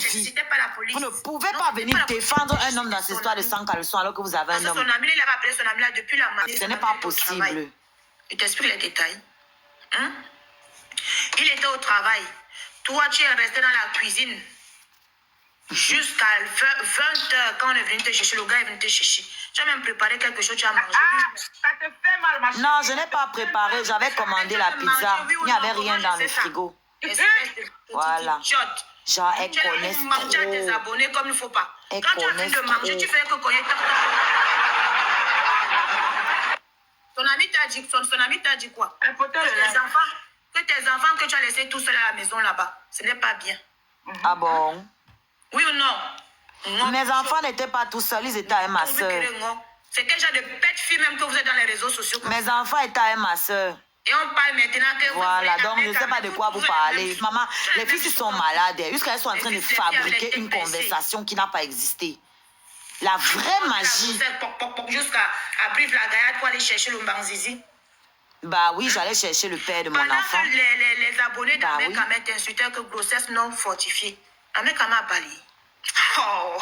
vie. Pas la police. Vous ne pouvez pas venir défendre un homme dans cette histoire de sans caleçon alors que vous avez un homme. Son ami, il avait appelé son ami là depuis la matinée. Ce n'est pas possible. Je t'explique les détails. Hein? Il était au travail. Toi, tu es resté dans la cuisine jusqu'à 20h quand on est venu te chercher. Le gars est venu te chercher. Tu as même préparé quelque chose, tu as mangé. Ça te fait mal, ma chérie. Non, je n'ai pas préparé. J'avais commandé la pizza. Il n'y avait rien dans le frigo. Voilà. Genre, elles connaissent trop. Tu as tes abonnés comme il ne faut pas. Elles Quand tu as fini de manger, tu fais que connaître. Ton ami t'a dit quoi? Que tes enfants que tu as laissés tout seuls à la maison là-bas, ce n'est pas bien. Ah bon? Oui ou non? Mes enfants n'étaient pas tout seuls, ils étaient avec ma soeur. C'est quel genre de bête fille même que vous êtes dans les réseaux sociaux? Mes enfants étaient avec ma soeur. Et on parle maintenant que voilà, donc je ne sais pas de quoi vous parlez. Maman, les filles sont malades. Jusqu'à elles sont en train de fabriquer une conversation qui n'a pas existé. La vraie magie. Jusqu'à Brive la Gaillade pour aller chercher le Mbanzizi. Bah oui, j'allais chercher le père de mon enfant. Pendant que les abonnés d'Amekama t'insultaient que grossesse non fortifiée. Amekama a balayé. Oh.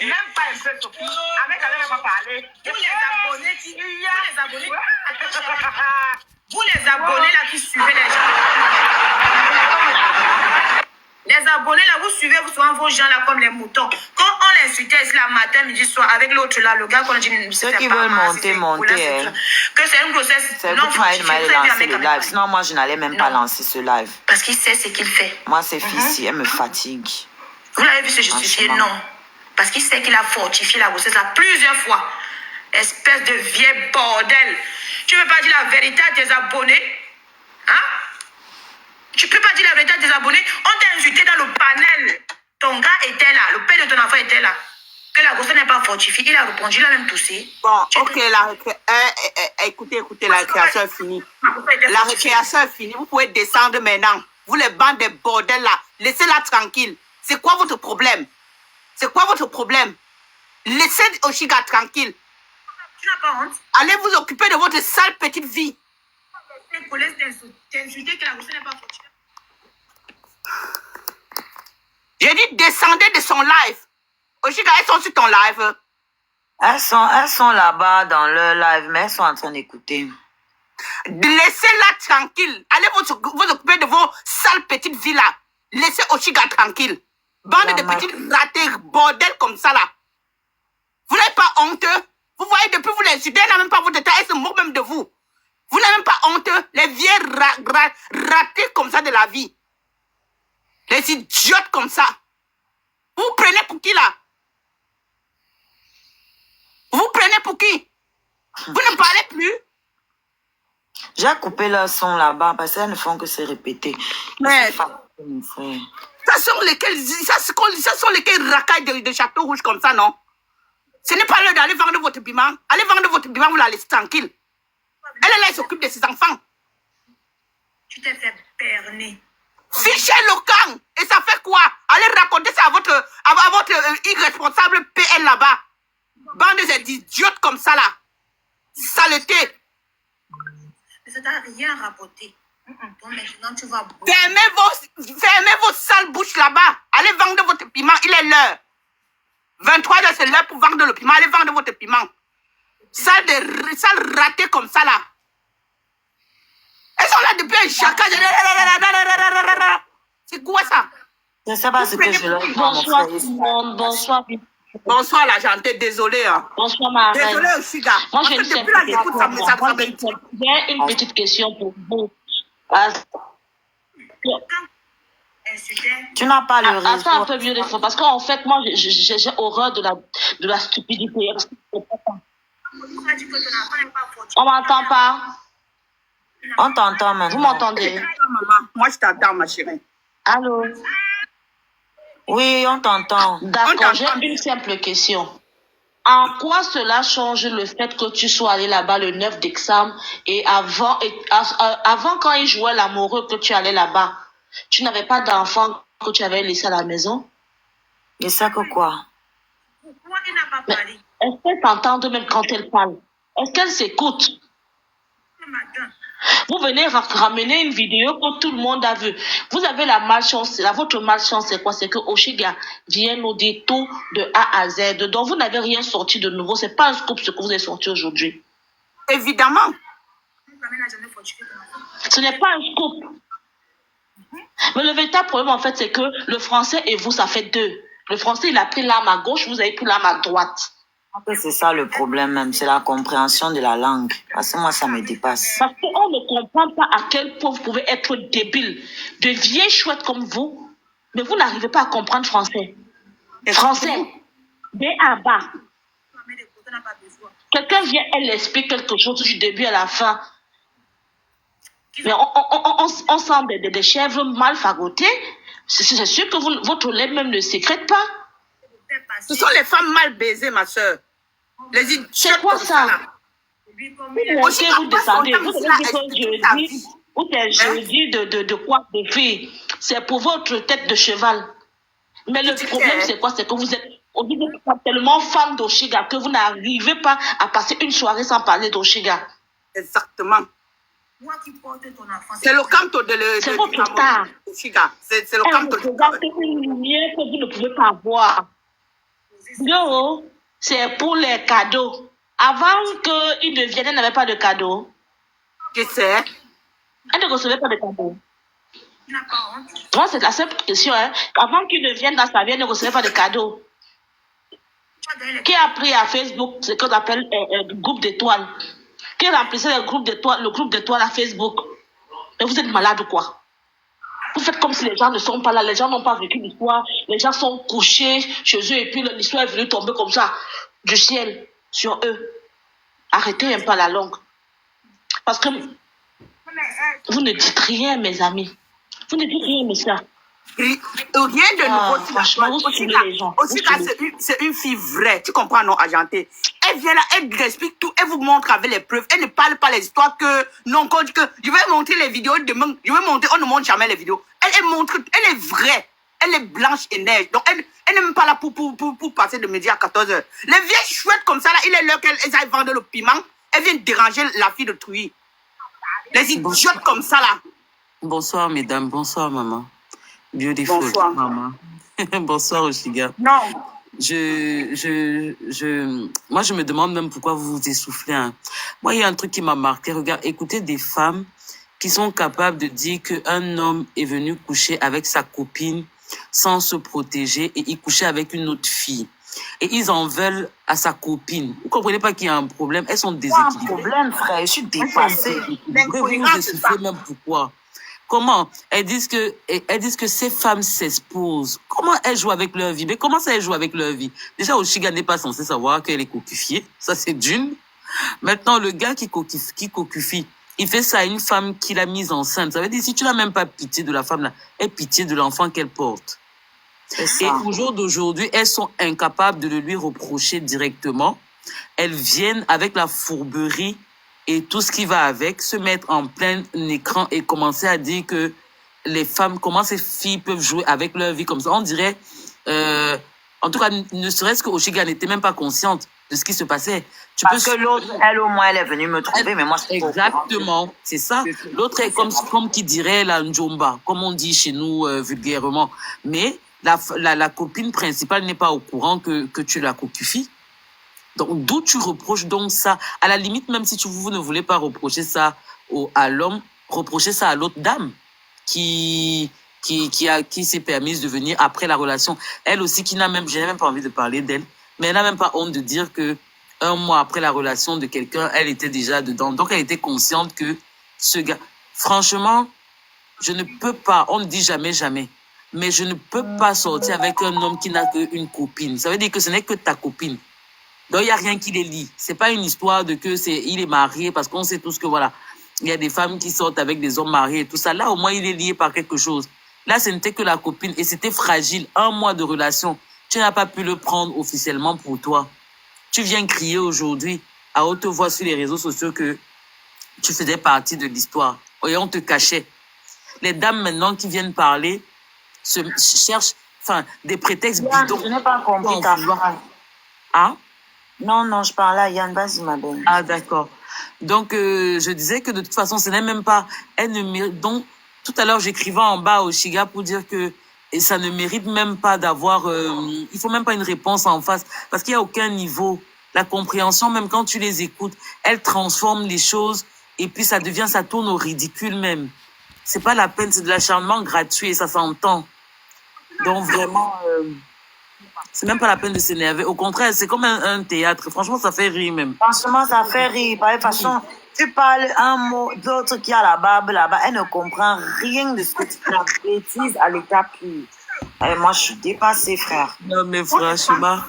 Même pas un peu, Sophie. Amekama n'a pas parlé. Vous les abonnés là qui suivez les gens. Les abonnés là, vous suivez souvent vos gens là comme les moutons. Quand on l'insultait ici la matin, midi, soir, avec l'autre là, le gars qu'on a dit, ceux qui veulent monter. Que c'est une grossesse. C'est vous qui m'avez demandé de lancer le live. Sinon, moi, je n'allais même pas lancer ce live. Parce qu'il sait ce qu'il fait. Moi, ces filles-ci, elles me fatiguent. Vous l'avez vu se justifier? Non. Parce qu'il sait qu'il a fortifié la grossesse là plusieurs fois. Espèce de vieil bordel. Tu ne peux pas dire la vérité à tes abonnés? Hein? Tu ne peux pas dire la vérité à tes abonnés? On t'a insulté dans le panel. Ton gars était là. Le père de ton enfant était là. Que la grossesse n'est pas fortifiée. Il a répondu, il a même toussé. Bon, ok, écoutez, la récréation est finie. La récréation est finie. Vous pouvez descendre maintenant. Vous les bandes de bordel là. Laissez-la tranquille. C'est quoi votre problème? C'est quoi votre problème? Laissez Oshiga tranquille. Tu n'as pas honte? Allez vous occuper de votre sale petite vie. Les collègues t'insulter que la grossesse n'est pas fortifiée. J'ai dit descendez de son live. Oshiga, elles sont sur ton live. Elles sont là-bas dans leur live, mais elles sont en train d'écouter. Laissez-la tranquille. Allez vous occuper de vos sales petites vies là. Laissez Oshiga tranquille. Bande de petites ratés, bordel comme ça là. Vous n'avez pas honte? Vous voyez, depuis vous l'insultez, elle n'a même pas votre état, elle se moque même de vous. Vous n'avez même pas honte? Les vieilles ratés comme ça de la vie. Les idiotes comme ça. Vous vous prenez pour qui là? Vous vous prenez pour qui? Vous ne parlez plus? J'ai coupé leur son là-bas parce qu'elles ne font que se répéter. Mais... mon frère. Ça sont lesquels racailles de Château Rouge comme ça, non? Ce n'est pas l'heure d'aller vendre votre piment. Allez vendre votre piment, vous la laissez tranquille. Elle est là, elle s'occupe de ses enfants. Tu t'es fait berner. Fichez le camp. Et ça fait quoi? Allez raconter ça à votre irresponsable PL là-bas. Bande d'idiotes comme ça là. Saleté. Mais ça t'a rien rapporté. Donc maintenant tu vas... Fermez vos sales bouches là-bas. Allez vendre votre piment, il est l'heure. 23h, c'est l'heure pour vendre le piment. Allez vendre votre piment. Sale raté comme ça là. Elles sont là depuis un chacun. C'est quoi ça? Je ne sais pas ce que je leur dis. Bonsoir tout le monde. Bonsoir. Bonsoir la gentille, désolée. Hein. Bonsoir ma reine. Désolée aussi, gars. Moi j'ai une petite question pour vous. Tu n'as pas le réseau. Attends un peu mieux parce qu'en fait, moi j'ai horreur de la stupidité. On m'entend pas? On t'entend maintenant. Vous m'entendez? Moi je t'entends ma chérie. Allô? Oui, on t'entend. D'accord, j'ai une simple question. En quoi cela change le fait que tu sois allé là-bas le 9 décembre et avant quand il jouait l'amoureux que tu allais là-bas, tu n'avais pas d'enfant que tu avais laissé à la maison? Et ça que quoi? Pourquoi il n'a pas parlé? Est-ce qu'elle t'entend même quand elle parle? Est-ce qu'elle s'écoute? Vous venez ramener une vidéo que tout le monde a vue. Vous avez la malchance. Votre malchance, c'est quoi? C'est que Oshiga vient nous dire tout de A à Z. Donc, vous n'avez rien sorti de nouveau. C'est pas un scoop ce que vous avez sorti aujourd'hui. Évidemment. Ce n'est pas un scoop. Mais le véritable problème, en fait, c'est que le français et vous, ça fait deux. Le français, il a pris l'âme à gauche, vous avez pris l'âme à droite. En fait, c'est ça le problème même, c'est la compréhension de la langue. Parce que moi, ça me dépasse. Parce qu'on ne comprend pas à quel point vous pouvez être débile. De vieilles chouettes comme vous, mais vous n'arrivez pas à comprendre français. Français, B à bas. Quelqu'un vient, elle explique quelque chose du début à la fin. Mais on sent des chèvres mal fagotées. C'est sûr que votre lait même ne sécrète pas. Ce sont les femmes mal baisées, ma soeur. C'est quoi ça? Vous montez, vous descendez. Vous c'est jeudi de quoi de filles. C'est pour votre tête de cheval. Mais le problème, c'est quoi? C'est que vous êtes tellement fan d'Oshiga que vous n'arrivez pas à passer une soirée sans parler d'Oshiga. Exactement. C'est le canto de c'est votre star. C'est le canto de une lumière que vous ne pouvez pas voir. Yo, c'est pour les cadeaux. Avant qu'ils ne viennent, elle n'avait pas de cadeaux. Je sais. Elle ne recevait pas de cadeaux. Moi, c'est la simple question. Hein. Avant qu'ils ne viennent dans sa vie, elle ne recevait pas de cadeaux. Qui a pris à Facebook ce qu'on appelle un groupe d'étoiles? Qui remplissait le groupe d'étoiles à Facebook? Mais vous êtes malade ou quoi? Vous faites comme si les gens ne sont pas là, les gens n'ont pas vécu l'histoire, les gens sont couchés chez eux et puis l'histoire est venue tomber comme ça du ciel sur eux. Arrêtez un peu la langue. Parce que vous ne dites rien, mes amis. Vous ne dites rien, mes soeurs. Rien de nouveau. Franchement, vous saoulez les gens. Oshiga, c'est une fille vraie. Tu comprends, non, Argenté? Elle vient là, elle vous explique tout, elle vous montre avec les preuves. Elle ne parle pas les histoires que, non, quand je vais montrer les vidéos demain. Je vais montrer, on ne montre jamais les vidéos. Elle montre, elle est vraie. Elle est blanche et neige. Donc, elle n'est même pas là pour passer de midi à 14h. Les vieilles chouettes comme ça, là, il est l'heure qu'elles aillent vendre le piment. Elles viennent déranger la fille de Truy. Les idiotes comme ça, là. Bonsoir, mesdames. Bonsoir, maman. Beautiful, Bonsoir. maman. Bonsoir, Oshiga. Non. Moi, je me demande même pourquoi vous vous essoufflez. Hein. Moi, il y a un truc qui m'a marqué. Regarde, écoutez des femmes qui sont capables de dire qu'un homme est venu coucher avec sa copine sans se protéger et il couchait avec une autre fille. Et ils en veulent à sa copine. Vous comprenez pas qu'il y a un problème? Elles sont déséquilibrées. Pas un problème, frère. Je suis dépassée. Vous vous essoufflez même pourquoi? Comment? Elles disent que ces femmes s'exposent. Comment elles jouent avec leur vie? Mais comment ça elles jouent avec leur vie? Déjà, Oshiga n'est pas censé savoir qu'elle est cocufiée. Ça, c'est d'une. Maintenant, le gars qui cocufie, il fait ça à une femme qu'il a mise enceinte. Ça veut dire, si tu n'as même pas pitié de la femme là, aie pitié de l'enfant qu'elle porte. Et au jour d'aujourd'hui, elles sont incapables de le lui reprocher directement. Elles viennent avec la fourberie et tout ce qui va avec, se mettre en plein écran et commencer à dire que les femmes, comment ces filles peuvent jouer avec leur vie comme ça. On dirait, en tout cas, ne serait-ce que Oshiga n'était même pas consciente de ce qui se passait. Parce que l'autre, elle au moins, elle est venue me trouver, mais moi, c'est exactement, c'est ça. L'autre est comme qui dirait la njomba, comme on dit chez nous vulgairement. Mais la copine principale n'est pas au courant que tu la cocufies. Donc, d'où tu reproches donc ça? À la limite, même si vous ne voulez pas reprocher ça à l'homme, reprochez ça à l'autre dame qui s'est permise de venir après la relation. Elle aussi, je n'ai même pas envie de parler d'elle, mais elle n'a même pas honte de dire que un mois après la relation de quelqu'un, elle était déjà dedans. Donc, elle était consciente que ce gars... Franchement, je ne peux pas, on ne dit jamais, jamais, mais je ne peux pas sortir avec un homme qui n'a qu'une copine. Ça veut dire que ce n'est que ta copine. Donc, il n'y a rien qui les lie. C'est pas une histoire de il est marié, parce qu'on sait tous que voilà, il y a des femmes qui sortent avec des hommes mariés et tout ça. Là, au moins, il est lié par quelque chose. Là, ce n'était que la copine et c'était fragile. Un mois de relation. Tu n'as pas pu le prendre officiellement pour toi. Tu viens crier aujourd'hui à haute voix sur les réseaux sociaux que tu faisais partie de l'histoire. Et on te cachait. Les dames maintenant qui viennent parler cherchent des prétextes bidons. Je n'ai pas compris ta phrase. Hein? Non, je parle à Yann, vas-y, ma belle. Ah, d'accord. Donc, je disais que de toute façon, ce n'est même pas... Elle ne mérite... Donc, tout à l'heure, j'écrivais en bas au Shiga pour dire que et ça ne mérite même pas d'avoir... il faut même pas une réponse en face parce qu'il n'y a aucun niveau. La compréhension, même quand tu les écoutes, elles transforment les choses et puis ça tourne au ridicule même. C'est pas la peine, c'est de l'acharnement gratuit et ça s'entend. Donc, vraiment... c'est même pas la peine de s'énerver. Au contraire, c'est comme un théâtre. Franchement, ça fait rire même. Franchement, ça fait rire. Par toute façon, tu parles un mot, d'autres qui a la barbe là-bas, elle ne comprend rien de ce que tu fais. La bêtise à l'état pur. Et moi, je suis dépassée, frère. Non, mais franchement.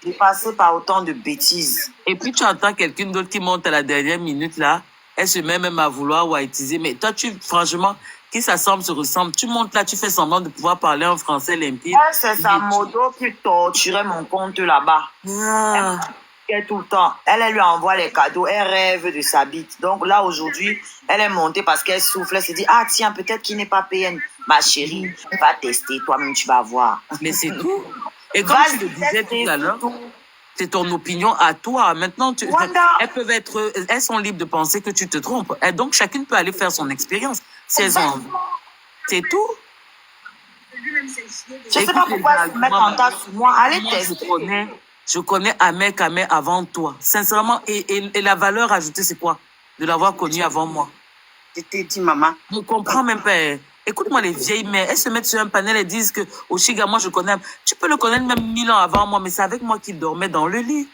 Dépassée par autant de bêtises. Et puis, tu entends quelqu'un d'autre qui monte à la dernière minute là. Elle se met même à vouloir whiteiser. Mais toi, franchement, qui s'assemble se ressemble. Tu montes là, tu fais semblant de pouvoir parler en français limpide. C'est sa moto qui torturait mon compte là-bas. Ah. Elle tout le temps. Elle lui envoie les cadeaux. Elle rêve de sa bite. Donc là, aujourd'hui, elle est montée parce qu'elle souffle. Elle se dit, ah tiens, peut-être qu'il n'est pas PN. Ma chérie, va tester. Toi-même, tu vas voir. Mais c'est tout. Et comme je te disais tout à l'heure, c'est ton opinion à toi. Maintenant, elles sont libres de penser que tu te trompes. Et donc, chacune peut aller faire son expérience. Si elles ont envie. C'est tout. Je ne sais pas pourquoi elles se mettent en tas sur moi. Allez tester. Je connais Ahmed Kamé avant toi. Sincèrement, et la valeur ajoutée, c'est quoi? De l'avoir connu avant moi. Je t'ai dit, maman. Je ne comprends même pas. Écoute-moi, les vieilles mères, elles se mettent sur un panel et disent que Oshiga, moi, je connais. Tu peux le connaître même 1000 ans avant moi, mais c'est avec moi qu'il dormait dans le lit.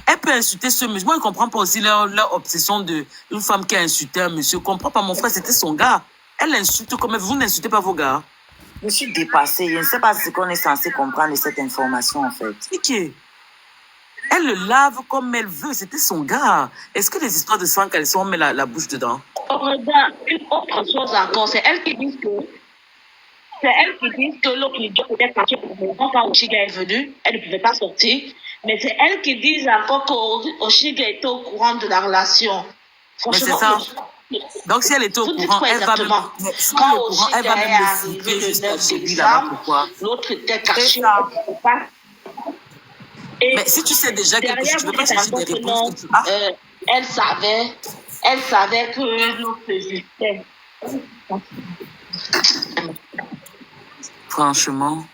Elle peut insulter ce monsieur. Moi, je ne comprends pas aussi leur obsession d'une femme qui a insulté un monsieur. Je ne comprends pas, mon frère, c'était son gars. Elle insulte comme vous n'insultez pas vos gars. Je suis dépassée. Je ne sais pas ce qu'on est censé comprendre de cette information, en fait. Ok. Elle le lave comme elle veut. C'était son gars. Est-ce que les histoires de sang caleçon, on met la bouche dedans? Regarde, une autre chose encore, c'est elle qui dit que l'autre idiot peut-être parti quand Oshiga est venu, elle ne pouvait pas sortir, mais c'est elle qui dit encore qu'Oshiga était au courant de la relation. Mais c'est ça. Donc si elle était au courant, elle va me citer jusqu'à chez lui là-bas. Pourquoi? L'autre était caché. Mais si tu sais déjà quelque chose, tu ne peux pas chercher des réponses que tu as. Elle savait que l'autre existait. Franchement.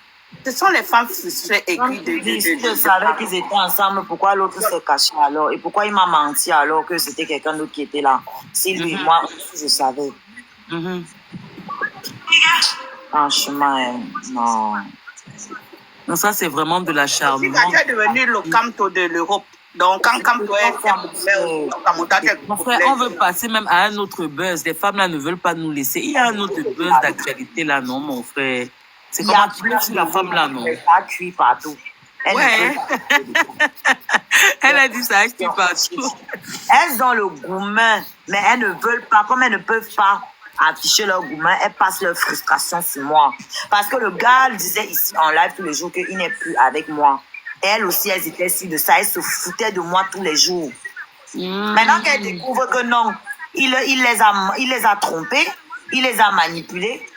Ce sont les femmes frustrées aiguës Si je savais qu'ils étaient ensemble, pourquoi l'autre s'est caché alors? Et pourquoi il m'a menti alors que c'était quelqu'un d'autre qui était là? Si lui, moi, je savais. Franchement, non. Non, ça, c'est vraiment de l'acharnement. Tu es devenu le Camto de l'Europe. Donc, quand Camto est mon frère, on veut passer même à un autre buzz. Les femmes là ne veulent pas nous laisser. Il y a un autre buzz d'actualité là, non, mon frère? C'est comment tu peux sur la femme là, non? Ça cuit partout. Ouais. Elle a dit ça cuit partout. Elles ont le gourmet, mais elles ne veulent pas, comme elles ne peuvent pas afficher leur gourmet, elles passent leur frustration sur moi. Parce que le gars disait ici en live tous les jours qu'il n'est plus avec moi. Et elles aussi, elles étaient sûres de ça. Elles se foutaient de moi tous les jours. Maintenant qu'elles découvrent que non, il les a trompés, il les a manipulés.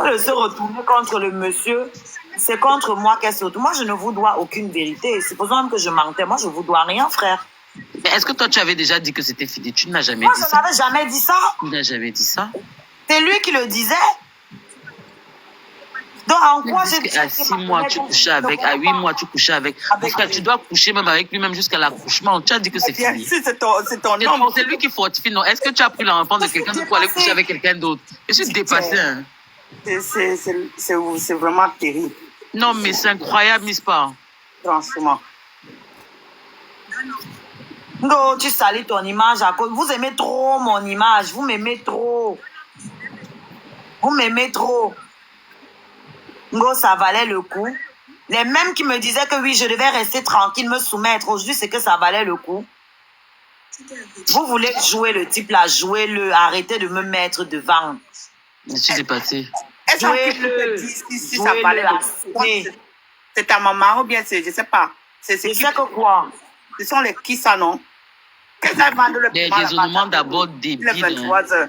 Elle se retourne contre le monsieur. C'est contre moi qu'elle se retourne. Moi, je ne vous dois aucune vérité. Supposons que je mentais. Moi, je ne vous dois rien, frère. Mais est-ce que toi, tu avais déjà dit que c'était fini? Tu n'as jamais dit ça? Moi, je n'avais jamais dit ça. Tu n'as jamais dit ça? C'est lui qui le disait. Donc, en quoi j'ai dit? À 6 mois, tu couchais avec. À 8 mois, tu couchais avec. Parce que tu dois coucher même avec lui-même jusqu'à l'accouchement. Tu as dit que c'est fini. C'est ton homme. C'est lui qui fortifie. Non, est-ce que tu as pris l'enfant de quelqu'un d'autre pour aller coucher avec quelqu'un d'autre? Je suis dépassée. Hein. C'est vraiment terrible. Non, mais c'est incroyable, n'est-ce pas? Franchement. Non, tu salis ton image à cause. Vous aimez trop mon image. Vous m'aimez trop. Vous m'aimez trop. Ngo, ça valait le coup. Les mêmes qui me disaient que oui, je devais rester tranquille, me soumettre. Aujourd'hui, c'est que ça valait le coup. Vous voulez jouer le type là, jouez-le. Arrêtez de me mettre devant. Je suis dépassée. Est-ce que si ça valait le coup? C'est ta maman ou bien c'est, je sais pas. C'est que quoi? Ce sont les qui ça, non? Qu'est-ce qu'elles vendent le des raisonnements d'abord débiles. 23 heures.